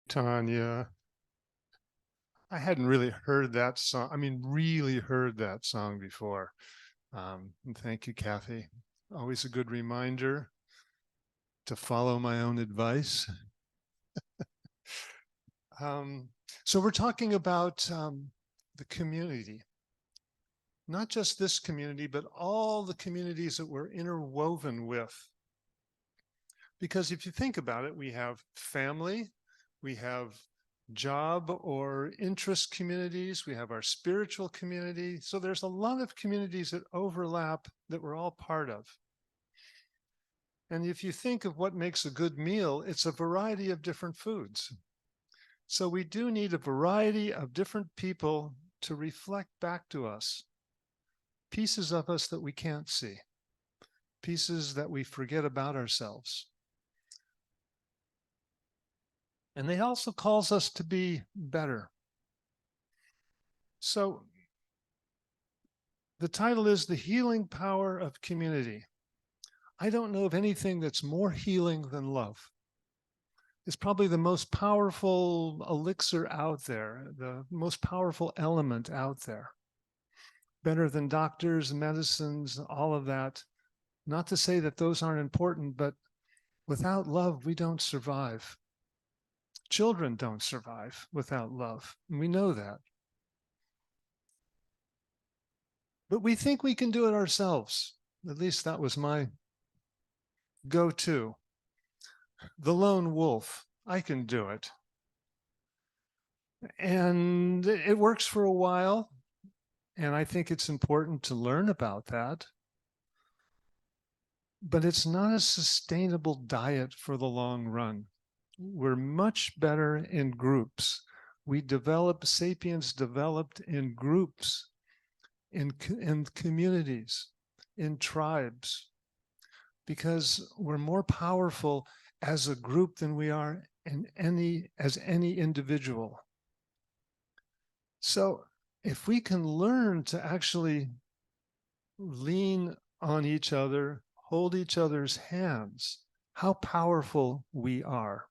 Tanya. I hadn't really heard that song. I mean, really heard that song before. And thank you, Kathy. Always a good reminder to follow my own advice. Um, so we're talking about the community, not just this community, but all the communities that we're interwoven with. Because if you think about it, we have family, we have job or interest communities, we have our spiritual community. So there's a lot of communities that overlap that we're all part of. And if you think of what makes a good meal, it's a variety of different foods. So we do need a variety of different people to reflect back to us pieces of us that we can't see, pieces that we forget about ourselves. And it also calls us to be better. So the title is The Healing Power of Community. I don't know of anything that's more healing than love. It's probably the most powerful elixir out there, the most powerful element out there. Better than doctors, medicines, all of that. Not to say that those aren't important, but without love, we don't survive. Children don't survive without love. And we know that. But we think we can do it ourselves. At least that was my go-to. The lone wolf. I can do it. And it works for a while. And I think it's important to learn about that. But it's not a sustainable diet for the long run. We're much better in groups. Sapiens developed in groups, in communities, in tribes, because we're more powerful as a group than we are as any individual. So if we can learn to actually lean on each other, hold each other's hands, how powerful we are.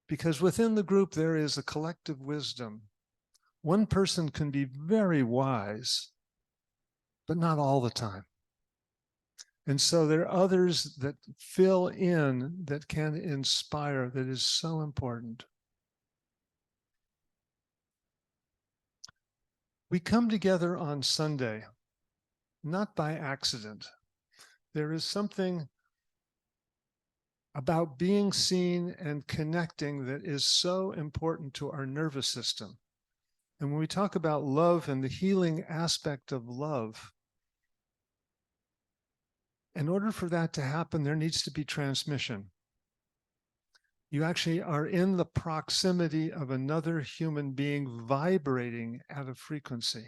Because within the group, there is a collective wisdom. One person can be very wise, but not all the time. And so there are others that fill in, that can inspire, that is so important. We come together on Sunday, not by accident. There is something about being seen and connecting that is so important to our nervous system. And when we talk about love and the healing aspect of love, in order for that to happen, there needs to be transmission. You actually are in the proximity of another human being vibrating at a frequency,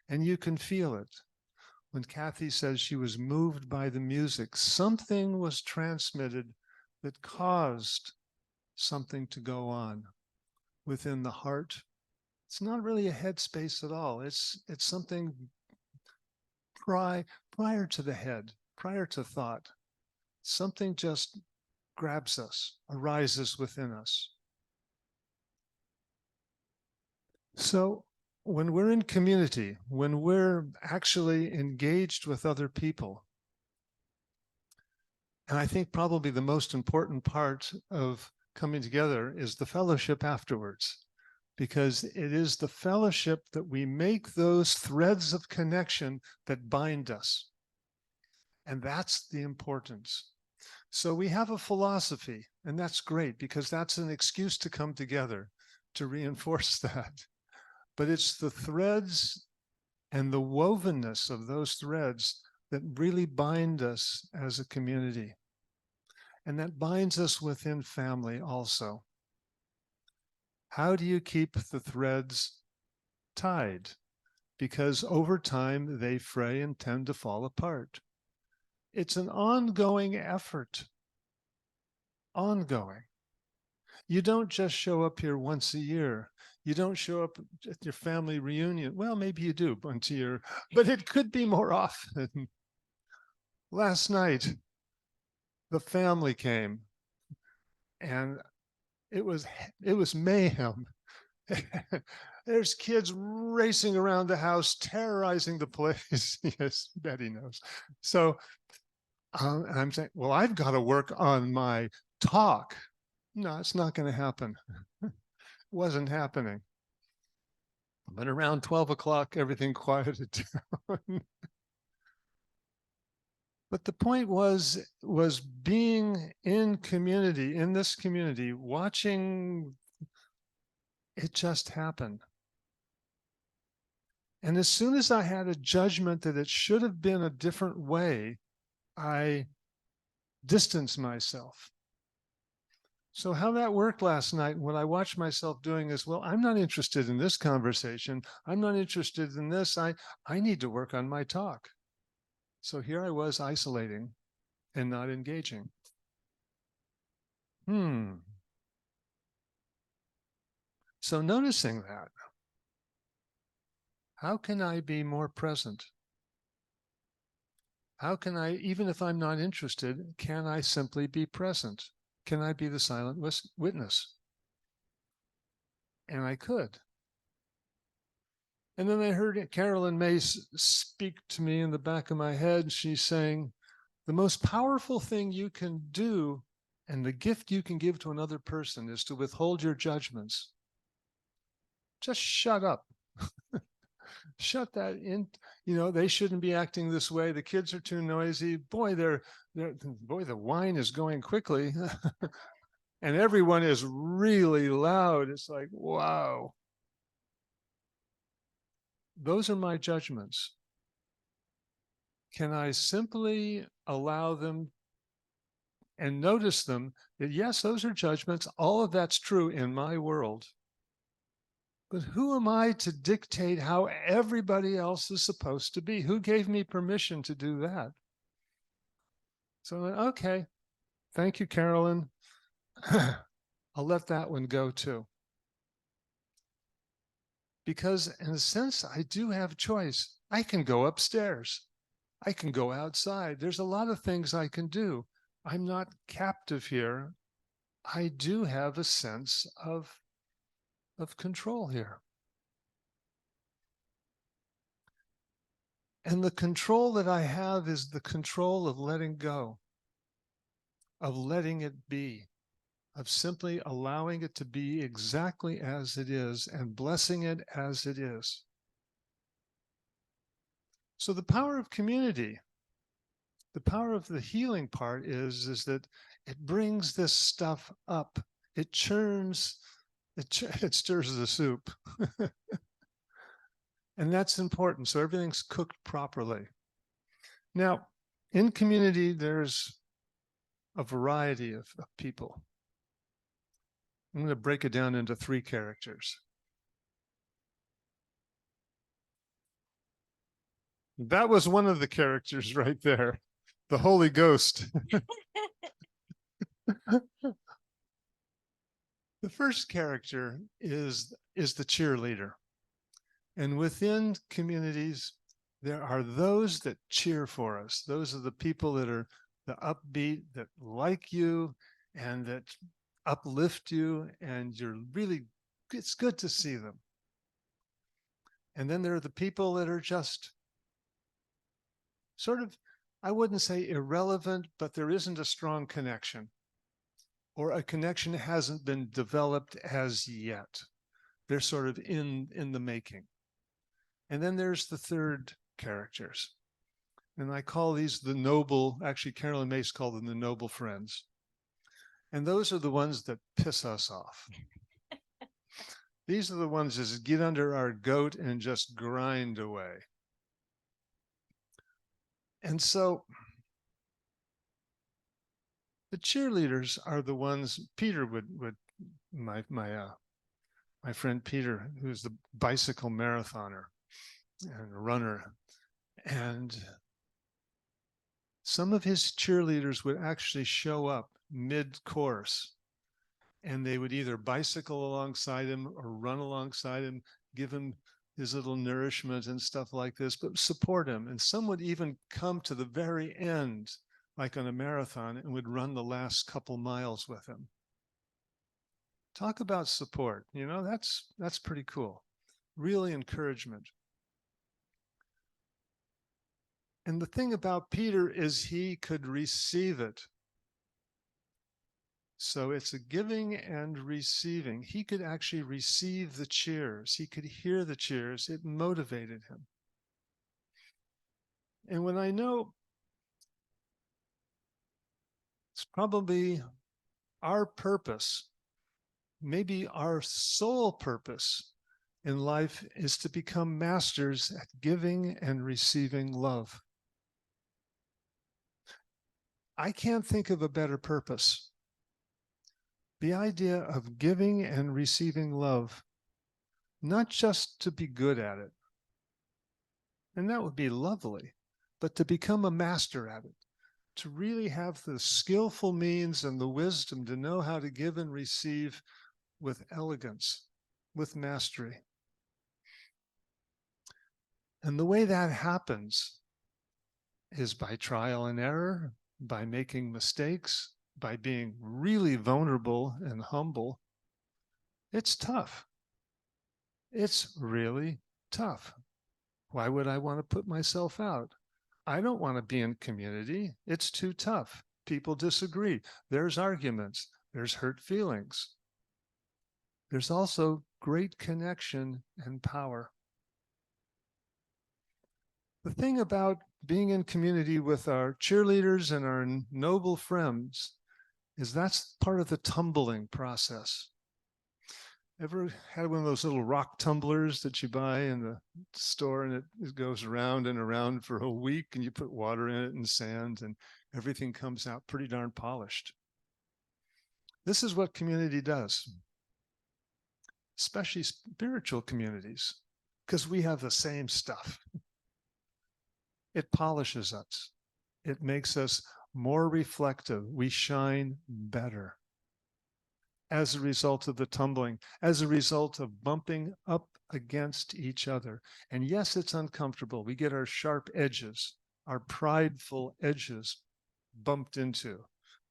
and you can feel it. When Kathy says she was moved by the music, something was transmitted that caused something to go on within the heart. It's not really a headspace at all. It's something prior to the head, prior to thought. Something just grabs us, arises within us. So when we're in community, when we're actually engaged with other people, and I think probably the most important part of coming together is the fellowship afterwards, because it is the fellowship that we make those threads of connection that bind us. And that's the importance. So we have a philosophy, and that's great because that's an excuse to come together to reinforce that. But it's the threads and the wovenness of those threads that really bind us as a community. And that binds us within family also. How do you keep the threads tied? Because over time they fray and tend to fall apart. It's an ongoing effort. Ongoing. You don't just show up here once a year. You don't show up at your family reunion. Well, maybe you do once a year, but it could be more often. Last night, the family came, and It was mayhem. There's kids racing around the house, terrorizing the place. Yes, Betty knows. So I'm saying, well, I've got to work on my talk. No, it's not going to happen. Wasn't happening. But around 12 o'clock, everything quieted down. But the point was being in community, in this community, watching it just happen. And as soon as I had a judgment that it should have been a different way, I distanced myself. So how that worked last night when I watched myself doing this, well, I'm not interested in this conversation. I'm not interested in this. I need to work on my talk. So here I was isolating and not engaging. So noticing that, how can I be more present? How can I, even if I'm not interested, can I simply be present? Can I be the silent witness? And I could. And then I heard Carolyn Mace speak to me in the back of my head. She's saying, the most powerful thing you can do and the gift you can give to another person is to withhold your judgments. Just shut up. Shut that in. You know, they shouldn't be acting this way. The kids are too noisy. Boy, the wine is going quickly. And everyone is really loud. It's like, wow. Those are my judgments. Can I simply allow them and notice them that, yes, those are judgments. All of that's true in my world. But who am I to dictate how everybody else is supposed to be? Who gave me permission to do that? So, okay, thank you, Carolyn. I'll let that one go too. Because in a sense, I do have choice. I can go upstairs. I can go outside. There's a lot of things I can do. I'm not captive here. I do have a sense of control here. And the control that I have is the control of letting go, of letting it be, of simply allowing it to be exactly as it is and blessing it as it is. So the power of community, the power of the healing part is that it brings this stuff up. It churns, it stirs the soup. And that's important. So everything's cooked properly. Now, in community, there's a variety of people. I'm going to break it down into 3 characters. That was one of the characters right there, the Holy Ghost. The first character is the cheerleader. And within communities, there are those that cheer for us. Those are the people that are the upbeat, that like you and that uplift you, and it's good to see them. And then there are the people that are just sort of, I wouldn't say irrelevant, but there isn't a strong connection, or a connection hasn't been developed as yet. They're sort of in the making. And then there's the third characters. And I call these the noble, actually Carolyn Mace called them the noble friends. And those are the ones that piss us off. These are the ones that just get under our goat and just grind away. And so the cheerleaders are the ones, Peter would my friend Peter, who's the bicycle marathoner and runner. And some of his cheerleaders would actually show up mid-course, and they would either bicycle alongside him or run alongside him, give him his little nourishment and stuff like this, but support him. And some would even come to the very end, like on a marathon, and would run the last couple miles with him. Talk about support. That's pretty cool. Really encouragement. And the thing about Peter is he could receive it. So it's a giving and receiving. He could actually receive the cheers. He could hear the cheers. It motivated him. And when I know it's probably our purpose, maybe our sole purpose in life is to become masters at giving and receiving love. I can't think of a better purpose. The idea of giving and receiving love, not just to be good at it, and that would be lovely, but to become a master at it, to really have the skillful means and the wisdom to know how to give and receive with elegance, with mastery. And the way that happens is by trial and error, by making mistakes, by being really vulnerable and humble. It's tough. It's really tough. Why would I want to put myself out? I don't want to be in community. It's too tough. People disagree. There's arguments. There's hurt feelings. There's also great connection and power. The thing about being in community with our cheerleaders and our noble friends is that's part of the tumbling process. Ever had one of those little rock tumblers that you buy in the store and it goes around and around for a week and you put water in it and sand and everything comes out pretty darn polished? This is what community does, especially spiritual communities, because we have the same stuff. It polishes us. It makes us more reflective. We shine better as a result of the tumbling, as a result of bumping up against each other. And yes, it's uncomfortable. We get our sharp edges, our prideful edges bumped into,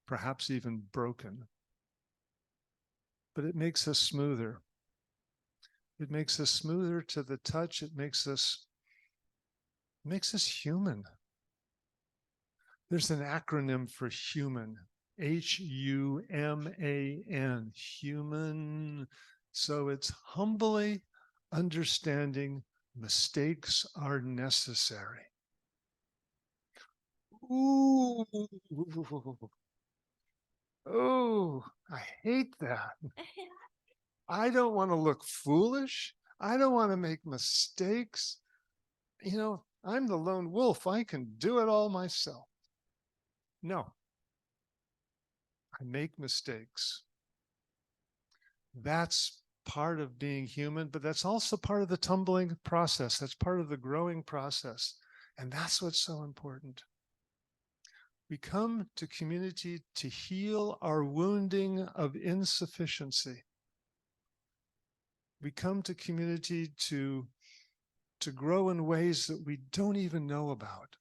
perhaps even broken. But it makes us smoother. It makes us smoother to the touch. It makes us human. There's an acronym for human. Human, human. So it's humbly understanding mistakes are necessary. Ooh, oh, I hate that. I don't want to look foolish. I don't want to make mistakes. I'm the lone wolf. I can do it all myself. No, I make mistakes. That's part of being human, but that's also part of the tumbling process. That's part of the growing process. And that's what's so important. We come to community to heal our wounding of insufficiency. We come to community to grow in ways that we don't even know about.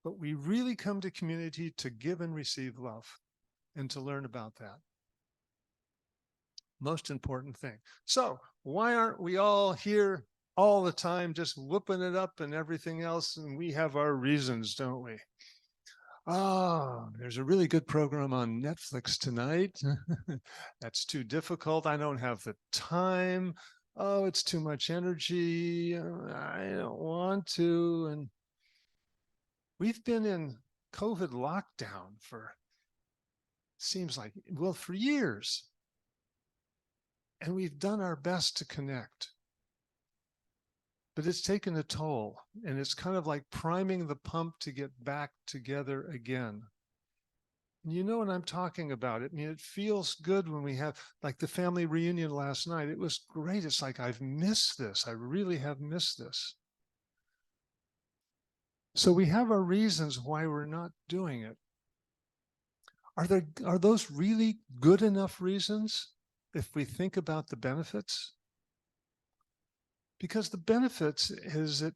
But we really come to community to give and receive love and to learn about that. Most important thing. So why aren't we all here all the time just whooping it up and everything else? And we have our reasons, don't we? Oh, there's a really good program on Netflix tonight. That's too difficult. I don't have the time. Oh, it's too much energy. I don't want to. And we've been in COVID lockdown for, seems like, well, for years. And we've done our best to connect. But it's taken a toll. And it's kind of like priming the pump to get back together again. And you know what I'm talking about. I mean, it feels good when we have, like the family reunion last night. It was great. It's like, I've missed this. I really have missed this. So we have our reasons why we're not doing it. Are those really good enough reasons if we think about the benefits? Because the benefits is it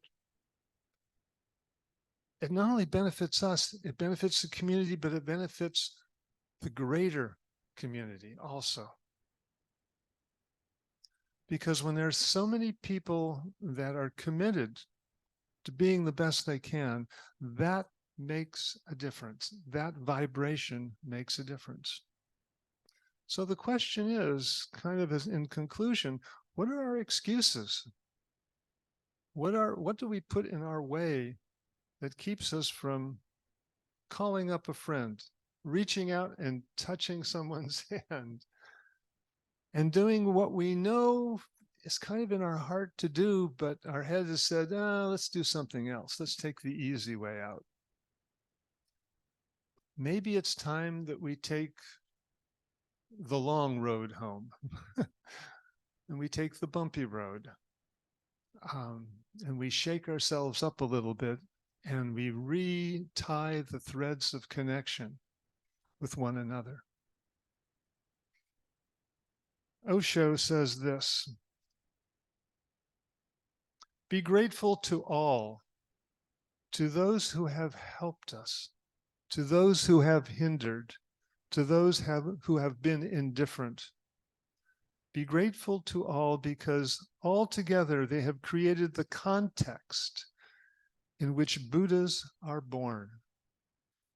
not only benefits us, it benefits the community, but it benefits the greater community also. Because when there's so many people that are committed to being the best they can, that makes a difference. That vibration makes a difference. So the question is, kind of as in conclusion, what are our excuses? What do we put in our way that keeps us from calling up a friend, reaching out and touching someone's hand, and doing what we know is kind of in our heart to do, but our head has said, let's do something else. Let's take the easy way out. Maybe it's time that we take the long road home and we take the bumpy road, and we shake ourselves up a little bit and we re-tie the threads of connection with one another. Osho says this: be grateful to all, to those who have helped us, to those who have hindered, to those who have been indifferent. Be grateful to all because altogether they have created the context in which Buddhas are born,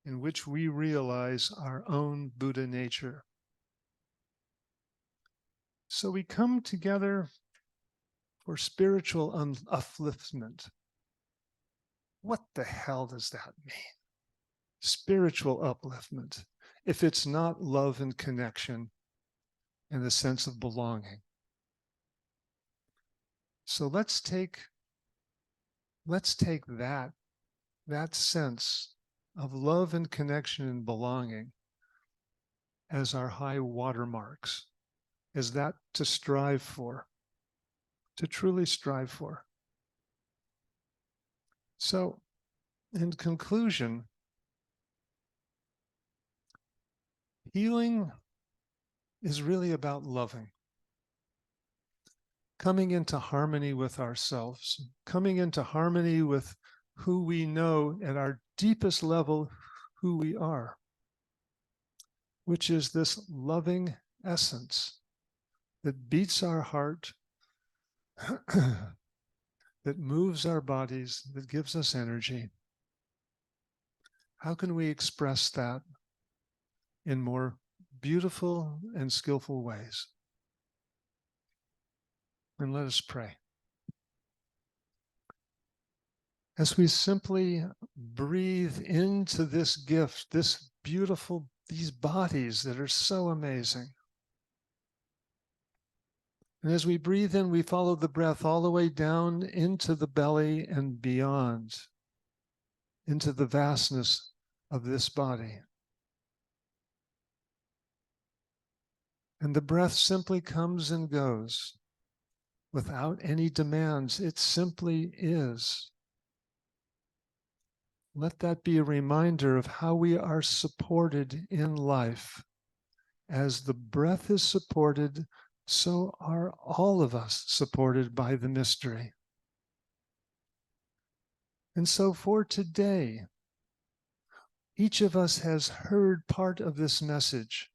in which we realize our own Buddha nature. So we come together for spiritual upliftment. What the hell does that mean? Spiritual upliftment, if it's not love and connection and the sense of belonging. So let's take that sense of love and connection and belonging as our high watermarks, as that to strive for, to truly strive for. So, in conclusion, healing is really about loving, coming into harmony with ourselves, coming into harmony with who we know at our deepest level, who we are, which is this loving essence that beats our heart, that moves our bodies, that gives us energy. How can we express that in more beautiful and skillful ways? And let us pray. As we simply breathe into this gift, this beautiful, these bodies that are so amazing. And as we breathe in, we follow the breath all the way down into the belly and beyond, into the vastness of this body. And the breath simply comes and goes without any demands. It simply is. Let that be a reminder of how we are supported in life. As the breath is supported, so are all of us supported by the mystery. And so for today, each of us has heard part of this message,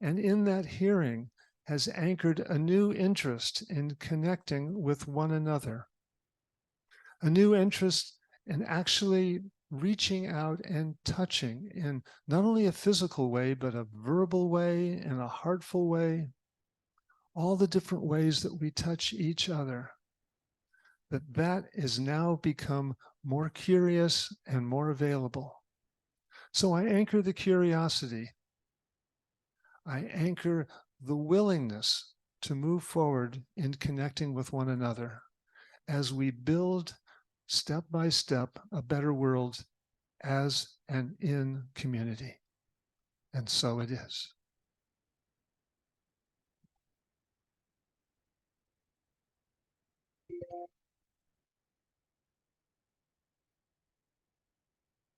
and in that hearing has anchored a new interest in connecting with one another, a new interest in actually reaching out and touching in not only a physical way, but a verbal way and a heartful way, all the different ways that we touch each other, that is now become more curious and more available. So I anchor the curiosity. I anchor the willingness to move forward in connecting with one another as we build step by step a better world as and in community. And so it is.